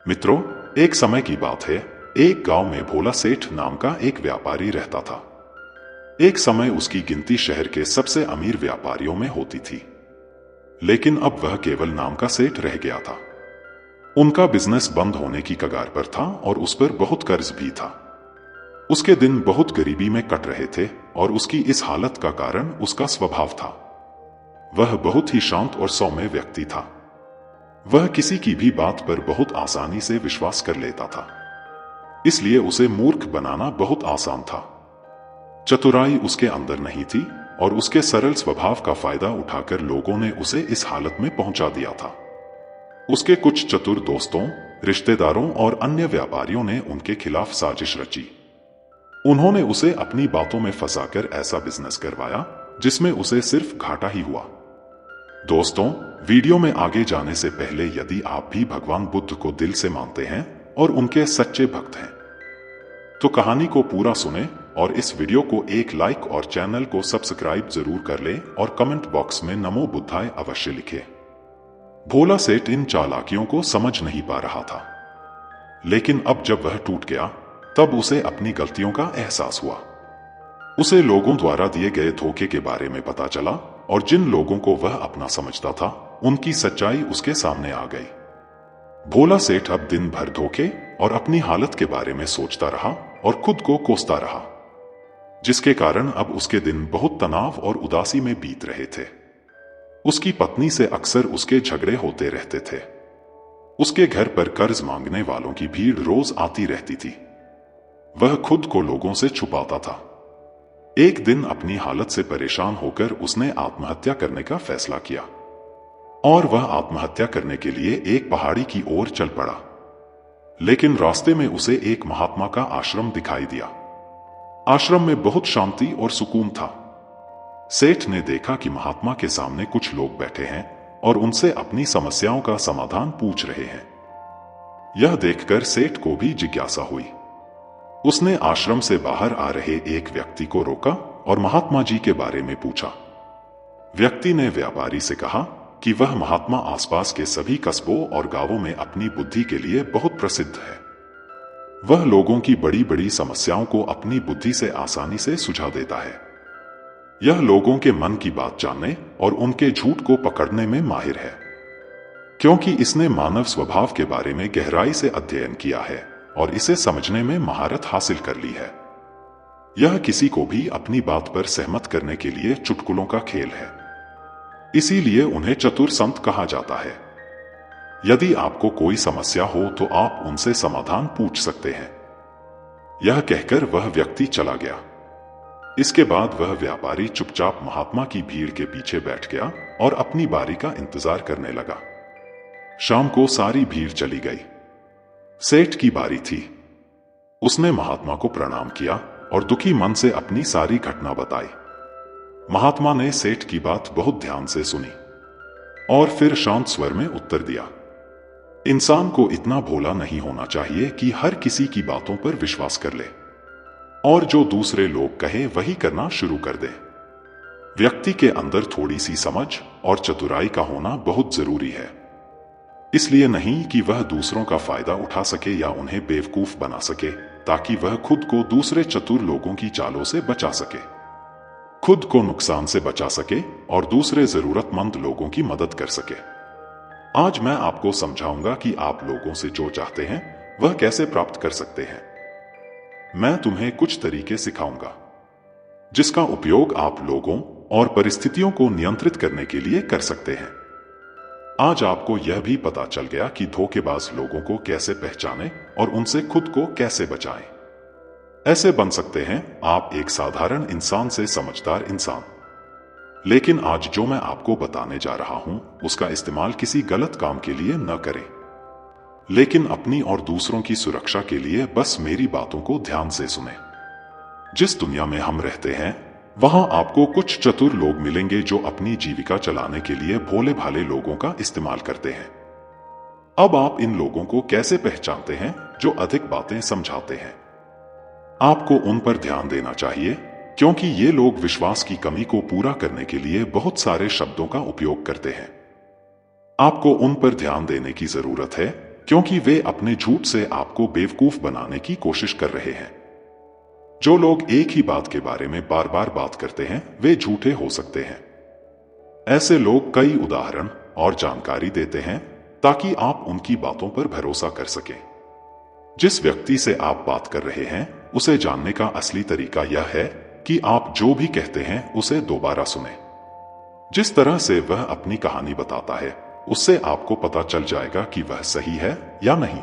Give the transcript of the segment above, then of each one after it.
मित्रों, एक समय की बात है। एक गांव में भोला सेठ नाम का एक व्यापारी रहता था। एक समय उसकी गिनती शहर के सबसे अमीर व्यापारियों में होती थी, लेकिन अब वह केवल नाम का सेठ रह गया था। उनका बिजनेस बंद होने की कगार पर था और उस पर बहुत कर्ज भी था। उसके दिन बहुत गरीबी में कट रहे थे और उसकी इस हालत का कारण उसका स्वभाव था। वह बहुत ही शांत और सौम्य व्यक्ति था। वह किसी की भी बात पर बहुत आसानी से विश्वास कर लेता था, इसलिए उसे मूर्ख बनाना बहुत आसान था। चतुराई उसके अंदर नहीं थी और उसके सरल स्वभाव का फायदा उठाकर लोगों ने उसे इस हालत में पहुंचा दिया था। उसके कुछ चतुर दोस्तों, रिश्तेदारों और अन्य व्यापारियों ने उनके खिलाफ साजिश रची। उन्होंने उसे अपनी बातों में फंसाकर ऐसा बिजनेस करवाया जिसमें उसे सिर्फ घाटा ही हुआ। दोस्तों, वीडियो में आगे जाने से पहले यदि आप भी भगवान बुद्ध को दिल से मानते हैं और उनके सच्चे भक्त हैं, तो कहानी को पूरा सुने और इस वीडियो को एक लाइक और चैनल को सब्सक्राइब जरूर कर ले और कमेंट बॉक्स में नमो बुद्धाय अवश्य लिखे। भोला सेठ इन चालाकियों को समझ नहीं पा रहा था, लेकिन अब जब वह टूट गया तब उसे अपनी गलतियों का एहसास हुआ। उसे लोगों द्वारा दिए गए धोखे के बारे में पता चला और जिन लोगों को वह अपना समझता था उनकी सच्चाई उसके सामने आ गई। भोला सेठ अब दिन भर धोखे और अपनी हालत के बारे में सोचता रहा और खुद को कोसता रहा, जिसके कारण अब उसके दिन बहुत तनाव और उदासी में बीत रहे थे। उसकी पत्नी से अक्सर उसके झगड़े होते रहते थे। उसके घर पर कर्ज मांगने वालों की भीड़ रोज आती रहती थी। वह खुद को लोगों से छुपाता था। एक दिन अपनी हालत से परेशान होकर उसने आत्महत्या करने का फैसला किया और वह आत्महत्या करने के लिए एक पहाड़ी की ओर चल पड़ा। लेकिन रास्ते में उसे एक महात्मा का आश्रम दिखाई दिया। आश्रम में बहुत शांति और सुकून था। सेठ ने देखा कि महात्मा के सामने कुछ लोग बैठे हैं और उनसे अपनी समस्याओं का समाधान पूछ रहे हैं। यह देखकर सेठ को भी जिज्ञासा हुई। उसने आश्रम से बाहर आ रहे एक व्यक्ति को रोका और महात्मा जी के बारे में पूछा। व्यक्ति ने व्यापारी से कहा कि वह महात्मा आसपास के सभी कस्बों और गांवों में अपनी बुद्धि के लिए बहुत प्रसिद्ध है। वह लोगों की बड़ी बड़ी समस्याओं को अपनी बुद्धि से आसानी से सुझा देता है। यह लोगों के मन की बात जानने और उनके झूठ को पकड़ने में माहिर है, क्योंकि इसने मानव स्वभाव के बारे में गहराई से अध्ययन किया है और इसे समझने में महारत हासिल कर ली है। यह किसी को भी अपनी बात पर सहमत करने के लिए चुटकुलों का खेल है, इसीलिए उन्हें चतुर संत कहा जाता है। यदि आपको कोई समस्या हो तो आप उनसे समाधान पूछ सकते हैं। यह कहकर वह व्यक्ति चला गया। इसके बाद वह व्यापारी चुपचाप महात्मा की भीड़ के पीछे बैठ गया और अपनी बारी का इंतजार करने लगा। शाम को सारी भीड़ चली गई। सेठ की बारी थी। उसने महात्मा को प्रणाम किया और दुखी मन से अपनी सारी घटना बताई। महात्मा ने सेठ की बात बहुत ध्यान से सुनी और फिर शांत स्वर में उत्तर दिया। इंसान को इतना भोला नहीं होना चाहिए कि हर किसी की बातों पर विश्वास कर ले और जो दूसरे लोग कहे वही करना शुरू कर दे। व्यक्ति के अंदर थोड़ी सी समझ और चतुराई का होना बहुत जरूरी है, इसलिए नहीं कि वह दूसरों का फायदा उठा सके या उन्हें बेवकूफ बना सके, ताकि वह खुद को दूसरे चतुर लोगों की चालों से बचा सके, खुद को नुकसान से बचा सके और दूसरे जरूरतमंद लोगों की मदद कर सके। आज मैं आपको समझाऊंगा कि आप लोगों से जो चाहते हैं वह कैसे प्राप्त कर सकते हैं। मैं तुम्हें कुछ तरीके सिखाऊंगा जिसका उपयोग आप लोगों और परिस्थितियों को नियंत्रित करने के लिए कर सकते हैं। आज आपको यह भी पता चल गया कि धोखेबाज लोगों को कैसे पहचानें और उनसे खुद को कैसे बचाएं। ऐसे बन सकते हैं आप एक साधारण इंसान से समझदार इंसान। लेकिन आज जो मैं आपको बताने जा रहा हूं उसका इस्तेमाल किसी गलत काम के लिए न करें, लेकिन अपनी और दूसरों की सुरक्षा के लिए बस मेरी बातों को ध्यान से सुने। जिस दुनिया में हम रहते हैं वहां आपको कुछ चतुर लोग मिलेंगे जो अपनी जीविका चलाने के लिए भोले भाले लोगों का इस्तेमाल करते हैं। अब आप इन लोगों को कैसे पहचानते हैं जो अधिक बातें समझाते हैं? आपको उन पर ध्यान देना चाहिए, क्योंकि ये लोग विश्वास की कमी को पूरा करने के लिए बहुत सारे शब्दों का उपयोग करते हैं। आपको उन पर ध्यान देने की जरूरत है, क्योंकि वे अपने झूठ से आपको बेवकूफ बनाने की कोशिश कर रहे हैं। जो लोग एक ही बात के बारे में बार बार बात करते हैं वे झूठे हो सकते हैं। ऐसे लोग कई उदाहरण और जानकारी देते हैं ताकि आप उनकी बातों पर भरोसा कर सकें। जिस व्यक्ति से आप बात कर रहे हैं उसे जानने का असली तरीका यह है कि आप जो भी कहते हैं उसे दोबारा सुने। जिस तरह से वह अपनी कहानी बताता है उससे आपको पता चल जाएगा कि वह सही है या नहीं।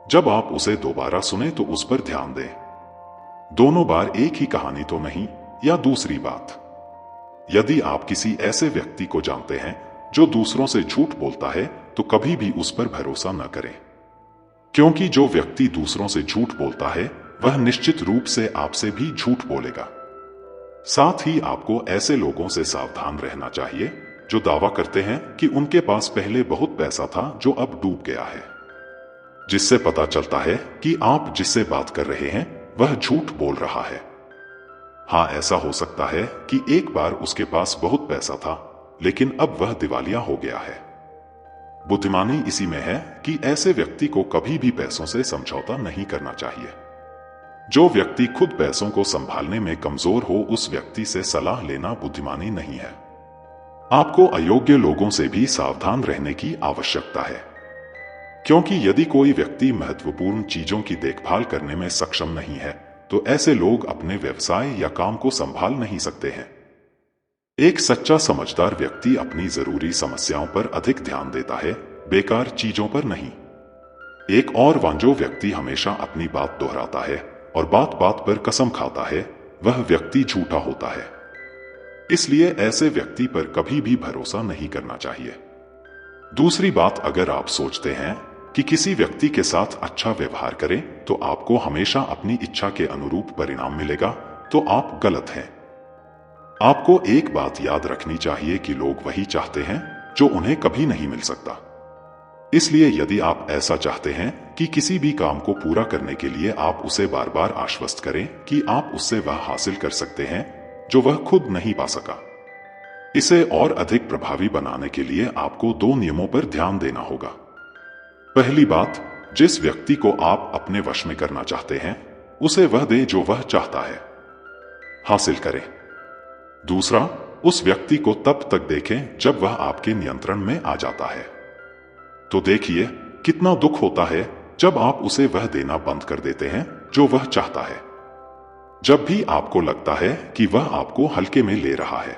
जब आप उसे दोबारा सुने तो उस पर ध्यान दें। दोनों बार एक ही कहानी तो नहीं। या दूसरी बात, यदि आप किसी ऐसे व्यक्ति को जानते हैं जो दूसरों से झूठ बोलता है तो कभी भी उस पर भरोसा न करें, क्योंकि जो व्यक्ति दूसरों से झूठ बोलता है वह निश्चित रूप से आपसे भी झूठ बोलेगा। साथ ही आपको ऐसे लोगों से सावधान रहना चाहिए जो दावा करते हैं कि उनके पास पहले बहुत पैसा था जो अब डूब गया है, जिससे पता चलता है कि आप जिससे बात कर रहे हैं वह झूठ बोल रहा है। हाँ, ऐसा हो सकता है कि एक बार उसके पास बहुत पैसा था लेकिन अब वह दिवालिया हो गया है। बुद्धिमानी इसी में है कि ऐसे व्यक्ति को कभी भी पैसों से समझौता नहीं करना चाहिए। जो व्यक्ति खुद पैसों को संभालने में कमजोर हो उस व्यक्ति से सलाह लेना बुद्धिमानी नहीं है। आपको अयोग्य लोगों से भी सावधान रहने की आवश्यकता है, क्योंकि यदि कोई व्यक्ति महत्वपूर्ण चीजों की देखभाल करने में सक्षम नहीं है तो ऐसे लोग अपने व्यवसाय या काम को संभाल नहीं सकते हैं। एक सच्चा समझदार व्यक्ति अपनी जरूरी समस्याओं पर अधिक ध्यान देता है, बेकार चीजों पर नहीं। एक और वांजो व्यक्ति हमेशा अपनी बात दोहराता है और बात बात पर कसम खाता है, वह व्यक्ति झूठा होता है। इसलिए ऐसे व्यक्ति पर कभी भी भरोसा नहीं करना चाहिए। दूसरी बात, अगर आप सोचते हैं कि किसी व्यक्ति के साथ अच्छा व्यवहार करें तो आपको हमेशा अपनी इच्छा के अनुरूप परिणाम मिलेगा, तो आप गलत हैं। आपको एक बात याद रखनी चाहिए कि लोग वही चाहते हैं जो उन्हें कभी नहीं मिल सकता। इसलिए यदि आप ऐसा चाहते हैं कि किसी भी काम को पूरा करने के लिए आप उसे बार बार आश्वस्त करें कि आप उससे वह हासिल कर सकते हैं जो वह खुद नहीं पा सका, इसे और अधिक प्रभावी बनाने के लिए आपको 2 नियमों पर ध्यान देना होगा। पहली बात, जिस व्यक्ति को आप अपने वश में करना चाहते हैं उसे वह दे जो वह चाहता है, हासिल करें। दूसरा, उस व्यक्ति को तब तक देखें जब वह आपके नियंत्रण में आ जाता है। तो देखिए कितना दुख होता है जब आप उसे वह देना बंद कर देते हैं जो वह चाहता है, जब भी आपको लगता है कि वह आपको हल्के में ले रहा है।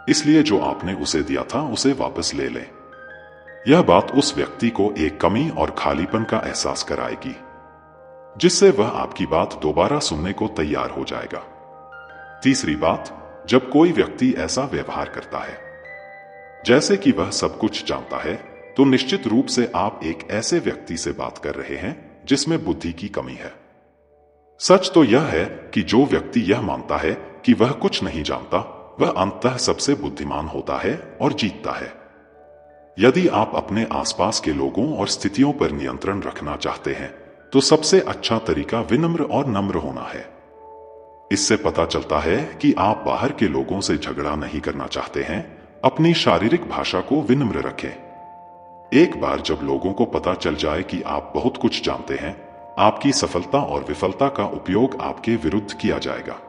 इसलिए जो आपने उसे दिया था उसे वापस ले लें। यह बात उस व्यक्ति को एक कमी और खालीपन का एहसास कराएगी, जिससे वह आपकी बात दोबारा सुनने को तैयार हो जाएगा। तीसरी बात, जब कोई व्यक्ति ऐसा व्यवहार करता है जैसे कि वह सब कुछ जानता है, तो निश्चित रूप से आप एक ऐसे व्यक्ति से बात कर रहे हैं जिसमें बुद्धि की कमी है। सच तो यह है कि जो व्यक्ति यह मानता है कि वह कुछ नहीं जानता, वह अंततः सबसे बुद्धिमान होता है और जीतता है। यदि आप अपने आसपास के लोगों और स्थितियों पर नियंत्रण रखना चाहते हैं तो सबसे अच्छा तरीका विनम्र और नम्र होना है। इससे पता चलता है कि आप बाहर के लोगों से झगड़ा नहीं करना चाहते हैं। अपनी शारीरिक भाषा को विनम्र रखें। एक बार जब लोगों को पता चल जाए कि आप बहुत कुछ जानते हैं, आपकी सफलता और विफलता का उपयोग आपके विरुद्ध किया जाएगा।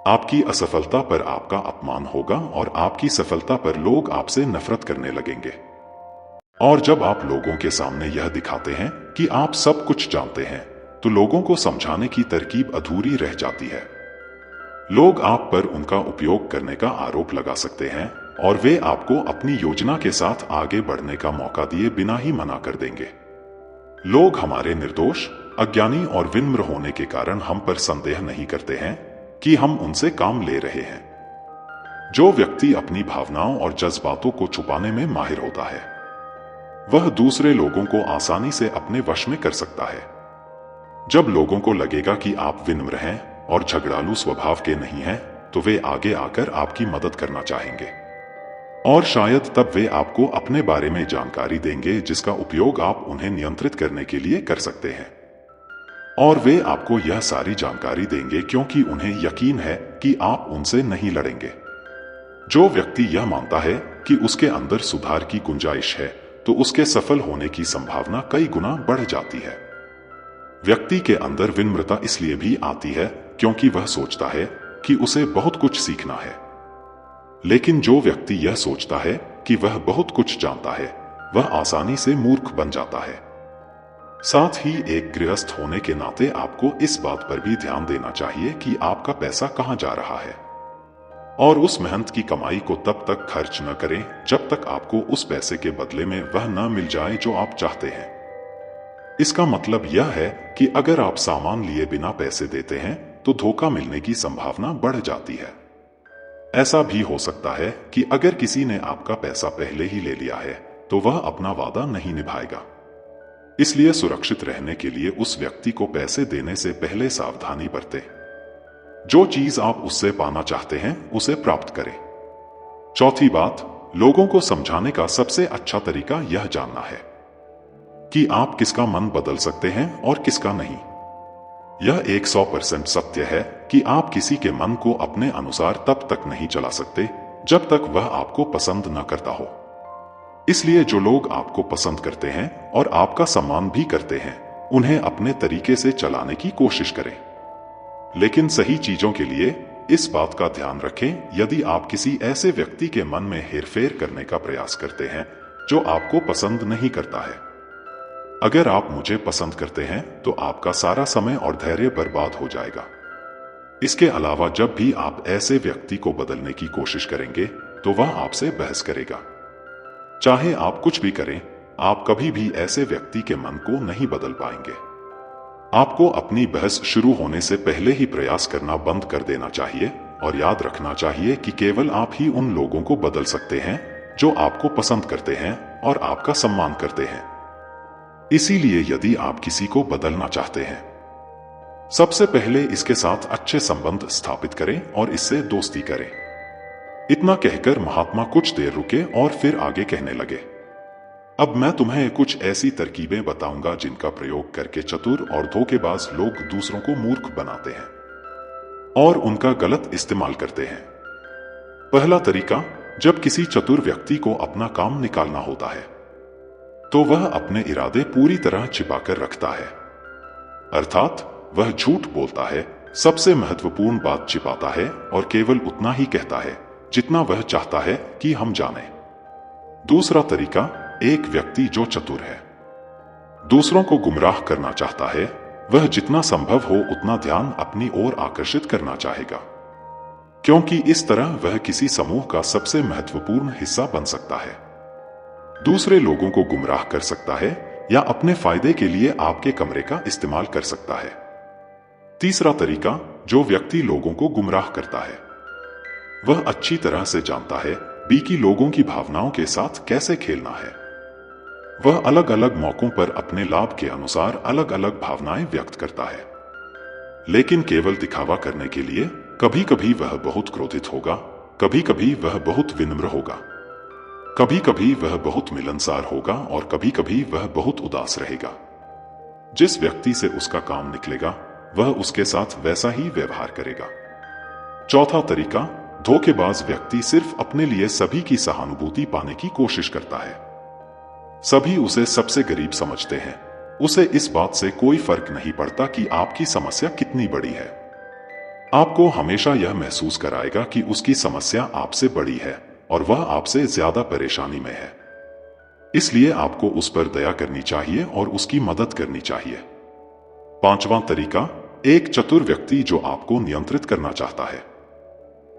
आपकी असफलता पर आपका अपमान होगा और आपकी सफलता पर लोग आपसे नफरत करने लगेंगे। और जब आप लोगों के सामने यह दिखाते हैं कि आप सब कुछ जानते हैं, तो लोगों को समझाने की तरकीब अधूरी रह जाती है। लोग आप पर उनका उपयोग करने का आरोप लगा सकते हैं और वे आपको अपनी योजना के साथ आगे बढ़ने का मौका दिए बिना ही मना कर देंगे। लोग हमारे निर्दोष, अज्ञानी और विनम्र होने के कारण हम पर संदेह नहीं करते हैं कि हम उनसे काम ले रहे हैं। जो व्यक्ति अपनी भावनाओं और जज्बातों को छुपाने में माहिर होता है, वह दूसरे लोगों को आसानी से अपने वश में कर सकता है। जब लोगों को लगेगा कि आप विनम्र हैं और झगड़ालू स्वभाव के नहीं हैं, तो वे आगे आकर आपकी मदद करना चाहेंगे और शायद तब वे आपको अपने बारे में जानकारी देंगे जिसका उपयोग आप उन्हें नियंत्रित करने के लिए कर सकते हैं। और वे आपको यह सारी जानकारी देंगे क्योंकि उन्हें यकीन है कि आप उनसे नहीं लड़ेंगे। जो व्यक्ति यह मानता है कि उसके अंदर सुधार की गुंजाइश है, तो उसके सफल होने की संभावना कई गुना बढ़ जाती है। व्यक्ति के अंदर विनम्रता इसलिए भी आती है क्योंकि वह सोचता है कि उसे बहुत कुछ सीखना है। लेकिन जो व्यक्ति यह सोचता है कि वह बहुत कुछ जानता है, वह आसानी से मूर्ख बन जाता है। साथ ही एक गृहस्थ होने के नाते आपको इस बात पर भी ध्यान देना चाहिए कि आपका पैसा कहां जा रहा है, और उस मेहनत की कमाई को तब तक खर्च न करें जब तक आपको उस पैसे के बदले में वह न मिल जाए जो आप चाहते हैं। इसका मतलब यह है कि अगर आप सामान लिए बिना पैसे देते हैं तो धोखा मिलने की संभावना बढ़ जाती है। ऐसा भी हो सकता है कि अगर किसी ने आपका पैसा पहले ही ले लिया है तो वह अपना वादा नहीं निभाएगा। इसलिए सुरक्षित रहने के लिए उस व्यक्ति को पैसे देने से पहले सावधानी बरतें। जो चीज आप उससे पाना चाहते हैं उसे प्राप्त करें। चौथी बात, लोगों को समझाने का सबसे अच्छा तरीका यह जानना है कि आप किसका मन बदल सकते हैं और किसका नहीं। यह 100% सत्य है कि आप किसी के मन को अपने अनुसार तब तक नहीं चला सकते जब तक वह आपको पसंद न करता हो। इसलिए जो लोग आपको पसंद करते हैं और आपका सम्मान भी करते हैं, उन्हें अपने तरीके से चलाने की कोशिश करें। लेकिन सही चीजों के लिए इस बात का ध्यान रखें, यदि आप किसी ऐसे व्यक्ति के मन में हेरफेर करने का प्रयास करते हैं जो आपको पसंद नहीं करता है। अगर आप मुझे पसंद करते हैं तो आपका सारा समय और धैर्य बर्बाद हो जाएगा। इसके अलावा जब भी आप ऐसे व्यक्ति को बदलने की कोशिश करेंगे तो वह आपसे बहस करेगा। चाहे आप कुछ भी करें, आप कभी भी ऐसे व्यक्ति के मन को नहीं बदल पाएंगे। आपको अपनी बहस शुरू होने से पहले ही प्रयास करना बंद कर देना चाहिए और याद रखना चाहिए कि केवल आप ही उन लोगों को बदल सकते हैं जो आपको पसंद करते हैं और आपका सम्मान करते हैं। इसीलिए यदि आप किसी को बदलना चाहते हैं, सबसे पहले इसके साथ अच्छे संबंध स्थापित करें और इससे दोस्ती करें। इतना कहकर महात्मा कुछ देर रुके और फिर आगे कहने लगे, अब मैं तुम्हें कुछ ऐसी तरकीबें बताऊंगा जिनका प्रयोग करके चतुर और धोखेबाज लोग दूसरों को मूर्ख बनाते हैं और उनका गलत इस्तेमाल करते हैं। पहला तरीका, जब किसी चतुर व्यक्ति को अपना काम निकालना होता है तो वह अपने इरादे पूरी तरह छिपाकर रखता है, अर्थात वह झूठ बोलता है, सबसे महत्वपूर्ण बात छिपाता है और केवल उतना ही कहता है जितना वह चाहता है कि हम जानें। दूसरा तरीका, एक व्यक्ति जो चतुर है, दूसरों को गुमराह करना चाहता है, वह जितना संभव हो उतना ध्यान अपनी ओर आकर्षित करना चाहेगा, क्योंकि इस तरह वह किसी समूह का सबसे महत्वपूर्ण हिस्सा बन सकता है, दूसरे लोगों को गुमराह कर सकता है या अपने फायदे के लिए आपके कमरे का इस्तेमाल कर सकता है। तीसरा तरीका, जो व्यक्ति लोगों को गुमराह करता है, वह अच्छी तरह से जानता है कि लोगों की भावनाओं के साथ कैसे खेलना है। वह अलग अलग मौकों पर अपने लाभ के अनुसार अलग अलग भावनाएं व्यक्त करता है, लेकिन केवल दिखावा करने के लिए। कभी कभी वह बहुत क्रोधित होगा, कभी कभी वह बहुत विनम्र होगा, कभी कभी वह बहुत मिलनसार होगा और कभी कभी वह बहुत उदास रहेगा। जिस व्यक्ति से उसका काम निकलेगा वह उसके साथ वैसा ही व्यवहार करेगा। चौथा तरीका, धोखेबाज व्यक्ति सिर्फ अपने लिए सभी की सहानुभूति पाने की कोशिश करता है। सभी उसे सबसे गरीब समझते हैं, उसे इस बात से कोई फर्क नहीं पड़ता कि आपकी समस्या कितनी बड़ी है। आपको हमेशा यह महसूस कराएगा कि उसकी समस्या आपसे बड़ी है और वह आपसे ज्यादा परेशानी में है। इसलिए आपको उस पर दया करनी चाहिए और उसकी मदद करनी चाहिए। पांचवां तरीका, एक चतुर व्यक्ति जो आपको नियंत्रित करना चाहता है,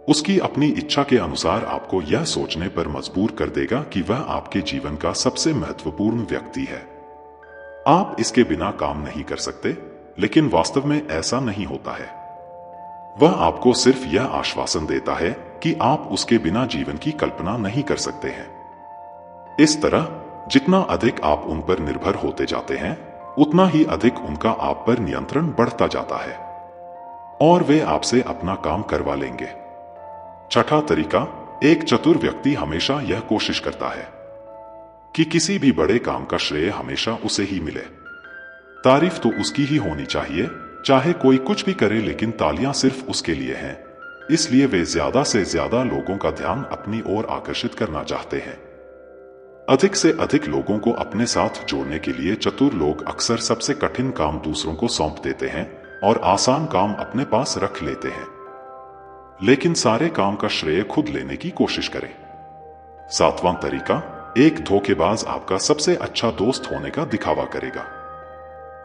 उसकी अपनी इच्छा के अनुसार आपको यह सोचने पर मजबूर कर देगा कि वह आपके जीवन का सबसे महत्वपूर्ण व्यक्ति है। आप इसके बिना काम नहीं कर सकते, लेकिन वास्तव में ऐसा नहीं होता है। वह आपको सिर्फ यह आश्वासन देता है कि आप उसके बिना जीवन की कल्पना नहीं कर सकते हैं। इस तरह जितना अधिक आप उन पर निर्भर होते जाते हैं, उतना ही अधिक उनका आप पर नियंत्रण बढ़ता जाता है और वे आपसे अपना काम करवा लेंगे। छठा तरीका, एक चतुर व्यक्ति हमेशा यह कोशिश करता है कि किसी भी बड़े काम का श्रेय हमेशा उसे ही मिले। तारीफ तो उसकी ही होनी चाहिए, चाहे कोई कुछ भी करे, लेकिन तालियां सिर्फ उसके लिए हैं। इसलिए वे ज्यादा से ज्यादा लोगों का ध्यान अपनी ओर आकर्षित करना चाहते हैं। अधिक से अधिक लोगों को अपने साथ जोड़ने के लिए चतुर लोग अक्सर सबसे कठिन काम दूसरों को सौंप देते हैं और आसान काम अपने पास रख लेते हैं, लेकिन सारे काम का श्रेय खुद लेने की कोशिश करें। 7वां तरीका, एक धोखेबाज आपका सबसे अच्छा दोस्त होने का दिखावा करेगा।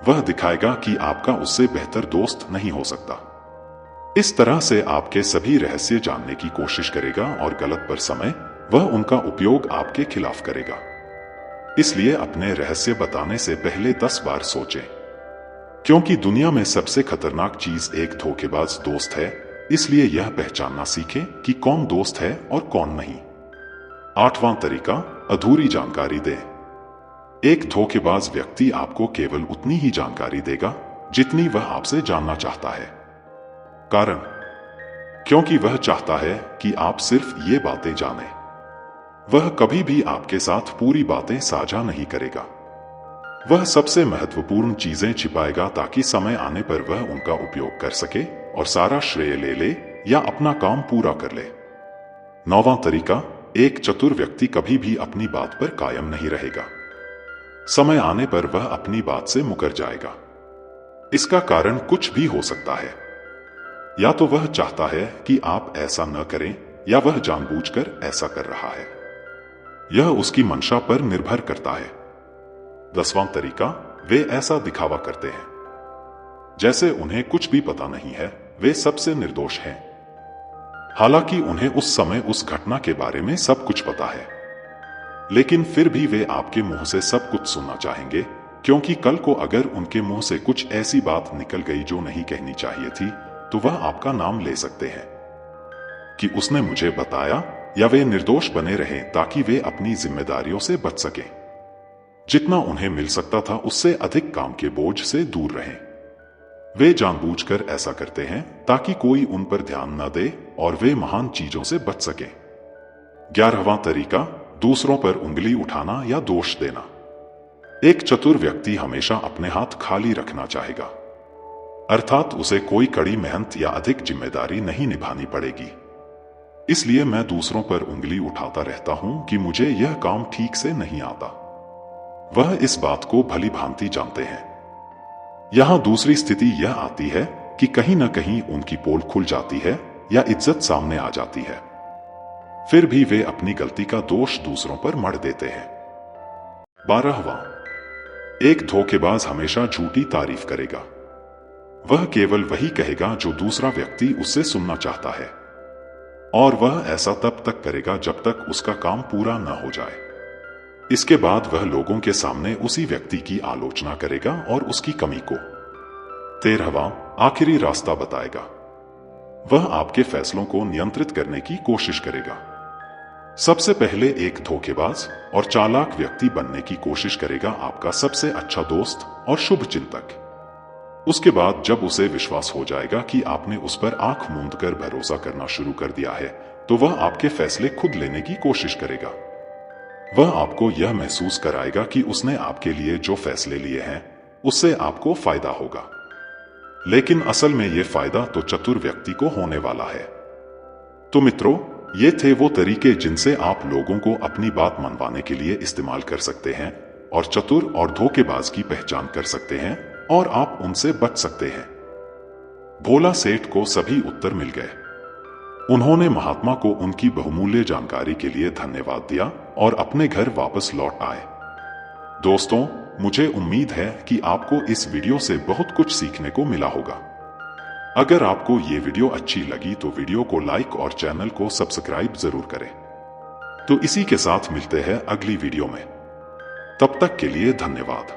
वह दिखाएगा कि आपका उससे बेहतर दोस्त नहीं हो सकता। इस तरह से आपके सभी रहस्य जानने की कोशिश करेगा और गलत पर समय वह उनका उपयोग आपके खिलाफ करेगा। इसलिए अपने रहस्य बताने से पहले 10 बार सोचें, क्योंकि दुनिया में सबसे खतरनाक चीज एक धोखेबाज दोस्त है। इसलिए यह पहचानना सीखें कि कौन दोस्त है और कौन नहीं। 8वां तरीका, अधूरी जानकारी दें। एक धोखेबाज व्यक्ति आपको केवल उतनी ही जानकारी देगा जितनी वह आपसे जानना चाहता है। कारण, क्योंकि वह चाहता है कि आप सिर्फ ये बातें जानें। वह कभी भी आपके साथ पूरी बातें साझा नहीं करेगा। वह सबसे महत्वपूर्ण चीजें छिपाएगा ताकि समय आने पर वह उनका उपयोग कर सके और सारा श्रेय ले ले या अपना काम पूरा कर ले। 9वां तरीका, एक चतुर व्यक्ति कभी भी अपनी बात पर कायम नहीं रहेगा। समय आने पर वह अपनी बात से मुकर जाएगा। इसका कारण कुछ भी हो सकता है। या तो वह चाहता है कि आप ऐसा न करें, या वह जानबूझकर ऐसा कर रहा है। यह उसकी मंशा पर निर्भर करता है। 10वां तरीका, वे ऐसा दिखावा करते हैं जैसे उन्हें कुछ भी पता नहीं है। वे सबसे निर्दोष हैं, हालांकि उन्हें उस समय उस घटना के बारे में सब कुछ पता है। लेकिन फिर भी वे आपके मुंह से सब कुछ सुनना चाहेंगे, क्योंकि कल को अगर उनके मुंह से कुछ ऐसी बात निकल गई जो नहीं कहनी चाहिए थी, तो वह आपका नाम ले सकते हैं कि उसने मुझे बताया, या वे निर्दोष बने रहें ताकि वे अपनी जिम्मेदारियों से बच सकें। जितना उन्हें मिल सकता था उससे अधिक काम के बोझ से दूर रहें। वे जानबूझकर ऐसा करते हैं ताकि कोई उन पर ध्यान न दे और वे महान चीजों से बच सकें। 11वां तरीका, दूसरों पर उंगली उठाना या दोष देना। एक चतुर व्यक्ति हमेशा अपने हाथ खाली रखना चाहेगा, अर्थात उसे कोई कड़ी मेहनत या अधिक जिम्मेदारी नहीं निभानी पड़ेगी। इसलिए मैं दूसरों पर उंगली उठाता रहता हूं कि मुझे यह काम ठीक से नहीं आता। वह इस बात को भली भांति जानते हैं। यहां दूसरी स्थिति यह आती है कि कहीं न कहीं उनकी पोल खुल जाती है या इज्जत सामने आ जाती है। फिर भी वे अपनी गलती का दोष दूसरों पर मढ़ देते हैं। 12वां, एक धोखेबाज हमेशा झूठी तारीफ करेगा। वह केवल वही कहेगा जो दूसरा व्यक्ति उससे सुनना चाहता है, और वह ऐसा तब तक करेगा जब तक उसका काम पूरा न हो जाए। इसके बाद वह लोगों के सामने उसी व्यक्ति की आलोचना करेगा और उसकी कमी को। 13वां, आखिरी रास्ता बताएगा। वह आपके फैसलों को नियंत्रित करने की कोशिश करेगा। सबसे पहले एक धोखेबाज और चालाक व्यक्ति बनने की कोशिश करेगा आपका सबसे अच्छा दोस्त और शुभ चिंतक। उसके बाद जब उसे विश्वास हो जाएगा कि आपने उस पर आंख मूंदकर भरोसा करना शुरू कर दिया है, तो वह आपके फैसले खुद लेने की कोशिश करेगा। वह आपको यह महसूस कराएगा कि उसने आपके लिए जो फैसले लिए हैं उससे आपको फायदा होगा, लेकिन असल में यह फायदा तो चतुर व्यक्ति को होने वाला है। तो मित्रों, ये थे वो तरीके जिनसे आप लोगों को अपनी बात मनवाने के लिए इस्तेमाल कर सकते हैं और चतुर और धोखेबाज की पहचान कर सकते हैं और आप उनसे बच सकते हैं। भोला सेठ को सभी उत्तर मिल गए। उन्होंने महात्मा को उनकी बहुमूल्य जानकारी के लिए धन्यवाद दिया और अपने घर वापस लौट आए। दोस्तों, मुझे उम्मीद है कि आपको इस वीडियो से बहुत कुछ सीखने को मिला होगा। अगर आपको ये वीडियो अच्छी लगी तो वीडियो को लाइक और चैनल को सब्सक्राइब जरूर करें। तो इसी के साथ मिलते हैं अगली वीडियो में। तब तक के लिए धन्यवाद।